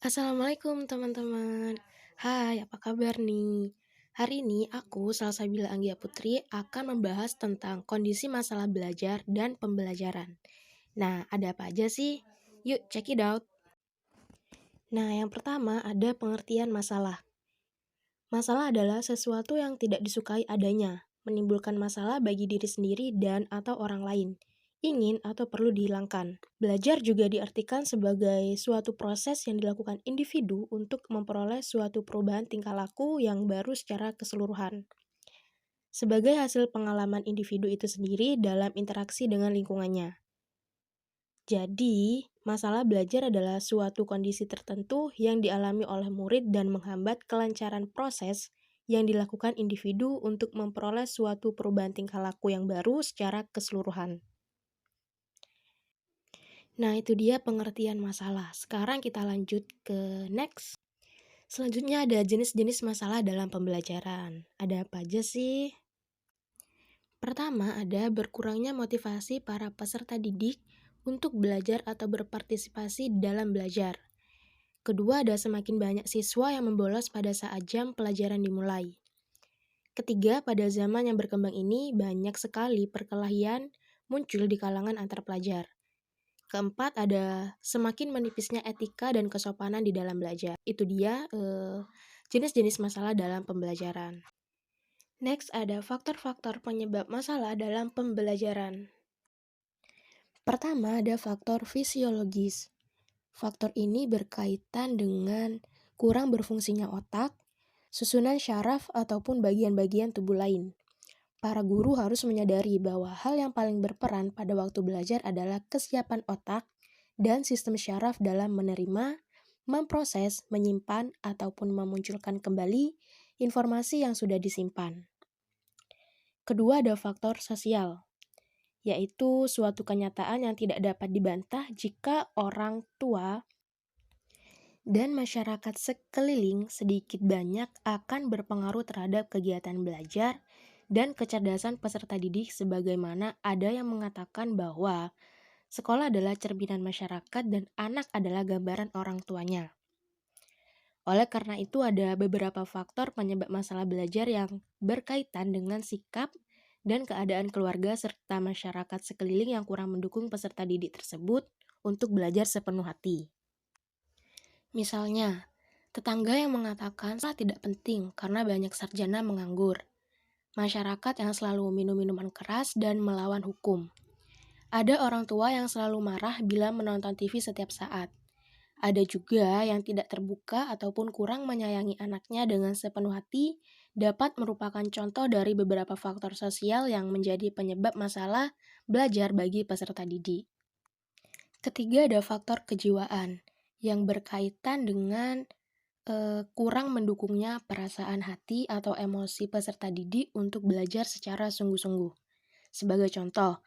Assalamualaikum teman-teman. Hai, apa kabar nih? Hari ini aku, Salsabila Anggia Putri, akan membahas tentang kondisi masalah belajar dan pembelajaran. Nah, ada apa aja sih? Yuk, check it out. Nah, yang pertama ada pengertian masalah. Masalah adalah sesuatu yang tidak disukai adanya, menimbulkan masalah bagi diri sendiri dan atau orang lain, ingin atau perlu dihilangkan. Belajar juga diartikan sebagai suatu proses yang dilakukan individu untuk memperoleh suatu perubahan tingkah laku yang baru secara keseluruhan. Sebagai hasil pengalaman individu itu sendiri dalam interaksi dengan lingkungannya. Jadi, masalah belajar adalah suatu kondisi tertentu yang dialami oleh murid dan menghambat kelancaran proses yang dilakukan individu untuk memperoleh suatu perubahan tingkah laku yang baru secara keseluruhan. Nah, itu dia pengertian masalah. Sekarang kita lanjut ke next. Selanjutnya ada jenis-jenis masalah dalam pembelajaran. Ada apa aja sih? Pertama, ada berkurangnya motivasi para peserta didik untuk belajar atau berpartisipasi dalam belajar. Kedua, ada semakin banyak siswa yang membolos pada saat jam pelajaran dimulai. Ketiga, pada zaman yang berkembang ini, banyak sekali perkelahian muncul di kalangan antar pelajar. Keempat, ada semakin menipisnya etika dan kesopanan di dalam belajar. Itu dia jenis-jenis masalah dalam pembelajaran. Next, ada faktor-faktor penyebab masalah dalam pembelajaran. Pertama, ada faktor fisiologis. Faktor ini berkaitan dengan kurang berfungsinya otak, susunan syaraf, ataupun bagian-bagian tubuh lain. Para guru harus menyadari bahwa hal yang paling berperan pada waktu belajar adalah kesiapan otak dan sistem syaraf dalam menerima, memproses, menyimpan, ataupun memunculkan kembali informasi yang sudah disimpan. Kedua, ada faktor sosial, yaitu suatu kenyataan yang tidak dapat dibantah jika orang tua dan masyarakat sekeliling sedikit banyak akan berpengaruh terhadap kegiatan belajar dan kecerdasan peserta didik, sebagaimana ada yang mengatakan bahwa sekolah adalah cerminan masyarakat dan anak adalah gambaran orang tuanya. Oleh karena itu ada beberapa faktor penyebab masalah belajar yang berkaitan dengan sikap dan keadaan keluarga serta masyarakat sekeliling yang kurang mendukung peserta didik tersebut untuk belajar sepenuh hati. Misalnya, tetangga yang mengatakan sekolah tidak penting karena banyak sarjana menganggur. Masyarakat yang selalu minum minuman keras dan melawan hukum. Ada orang tua yang selalu marah bila menonton TV setiap saat. Ada juga yang tidak terbuka ataupun kurang menyayangi anaknya dengan sepenuh hati, dapat merupakan contoh dari beberapa faktor sosial yang menjadi penyebab masalah belajar bagi peserta didik. Ketiga, ada faktor kejiwaan yang berkaitan dengan kurang mendukungnya perasaan hati atau emosi peserta didik untuk belajar secara sungguh-sungguh. Sebagai contoh,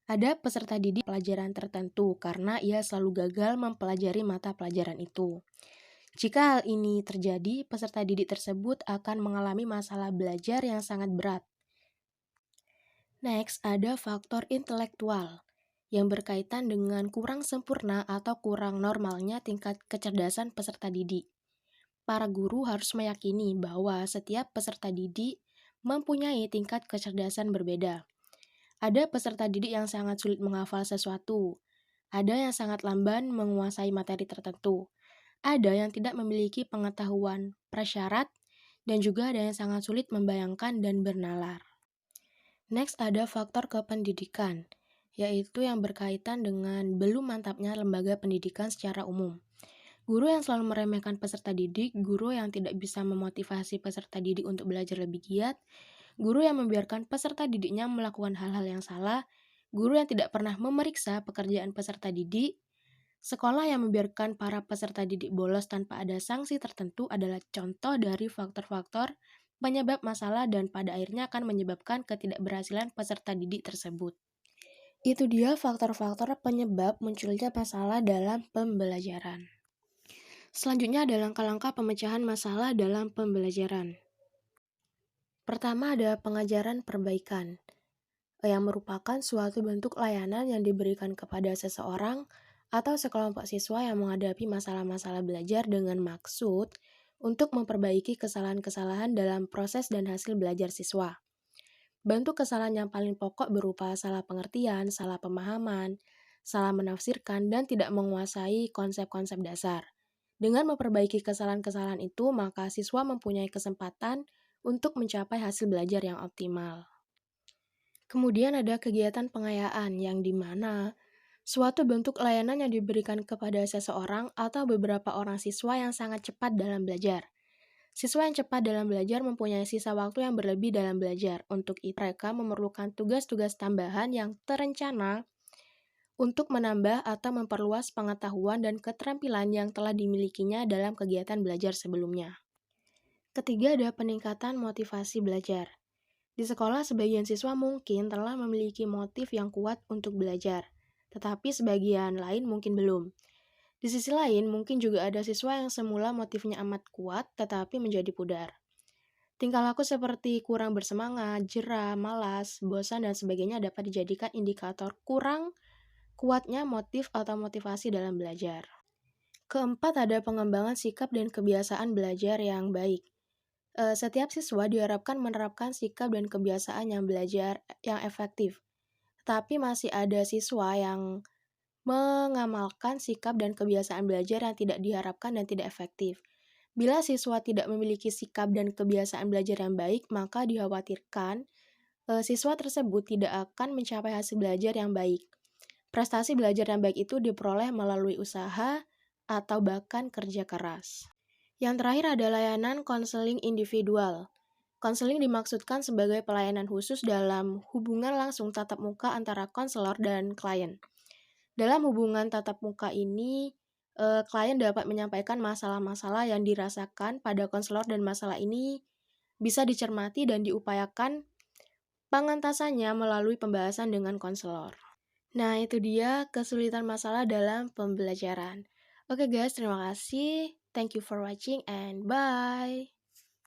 ada peserta didik pelajaran tertentu karena ia selalu gagal mempelajari mata pelajaran itu. Jika hal ini terjadi, peserta didik tersebut akan mengalami masalah belajar yang sangat berat. Next, ada faktor intelektual yang berkaitan dengan kurang sempurna atau kurang normalnya tingkat kecerdasan peserta didik. Para guru harus meyakini bahwa setiap peserta didik mempunyai tingkat kecerdasan berbeda. Ada peserta didik yang sangat sulit menghafal sesuatu, ada yang sangat lamban menguasai materi tertentu, ada yang tidak memiliki pengetahuan prasyarat, dan juga ada yang sangat sulit membayangkan dan bernalar. Next, ada faktor kependidikan, yaitu yang berkaitan dengan belum mantapnya lembaga pendidikan secara umum. Guru yang selalu meremehkan peserta didik, guru yang tidak bisa memotivasi peserta didik untuk belajar lebih giat, guru yang membiarkan peserta didiknya melakukan hal-hal yang salah, guru yang tidak pernah memeriksa pekerjaan peserta didik, sekolah yang membiarkan para peserta didik bolos tanpa ada sanksi tertentu adalah contoh dari faktor-faktor penyebab masalah dan pada akhirnya akan menyebabkan ketidakberhasilan peserta didik tersebut. Itu dia faktor-faktor penyebab munculnya masalah dalam pembelajaran. Selanjutnya ada langkah-langkah pemecahan masalah dalam pembelajaran. Pertama ada pengajaran perbaikan, yang merupakan suatu bentuk layanan yang diberikan kepada seseorang atau sekelompok siswa yang menghadapi masalah-masalah belajar dengan maksud untuk memperbaiki kesalahan-kesalahan dalam proses dan hasil belajar siswa. Bentuk kesalahan yang paling pokok berupa salah pengertian, salah pemahaman, salah menafsirkan, dan tidak menguasai konsep-konsep dasar. Dengan memperbaiki kesalahan-kesalahan itu, maka siswa mempunyai kesempatan untuk mencapai hasil belajar yang optimal. Kemudian ada kegiatan pengayaan yang dimana suatu bentuk layanan yang diberikan kepada seseorang atau beberapa orang siswa yang sangat cepat dalam belajar. Siswa yang cepat dalam belajar mempunyai sisa waktu yang berlebih dalam belajar. Untuk itu, mereka memerlukan tugas-tugas tambahan yang terencana untuk menambah atau memperluas pengetahuan dan keterampilan yang telah dimilikinya dalam kegiatan belajar sebelumnya. Ketiga, ada peningkatan motivasi belajar. Di sekolah, sebagian siswa mungkin telah memiliki motif yang kuat untuk belajar, tetapi sebagian lain mungkin belum. Di sisi lain, mungkin juga ada siswa yang semula motifnya amat kuat, tetapi menjadi pudar. Tingkah laku seperti kurang bersemangat, jerah, malas, bosan, dan sebagainya dapat dijadikan indikator kurang kuatnya motif atau motivasi dalam belajar. Keempat, ada pengembangan sikap dan kebiasaan belajar yang baik. Setiap siswa diharapkan menerapkan sikap dan kebiasaan yang belajar yang efektif. Tapi masih ada siswa yang mengamalkan sikap dan kebiasaan belajar yang tidak diharapkan dan tidak efektif. Bila siswa tidak memiliki sikap dan kebiasaan belajar yang baik, maka dikhawatirkan siswa tersebut tidak akan mencapai hasil belajar yang baik. Prestasi belajar yang baik itu diperoleh melalui usaha atau bahkan kerja keras. Yang terakhir ada layanan konseling individual. Konseling dimaksudkan sebagai pelayanan khusus dalam hubungan langsung tatap muka antara konselor dan klien. Dalam hubungan tatap muka ini, klien dapat menyampaikan masalah-masalah yang dirasakan pada konselor dan masalah ini bisa dicermati dan diupayakan pengentasannya melalui pembahasan dengan konselor. Nah, itu dia kesulitan masalah dalam pembelajaran. Oke guys, terima kasih. Thank you for watching and bye.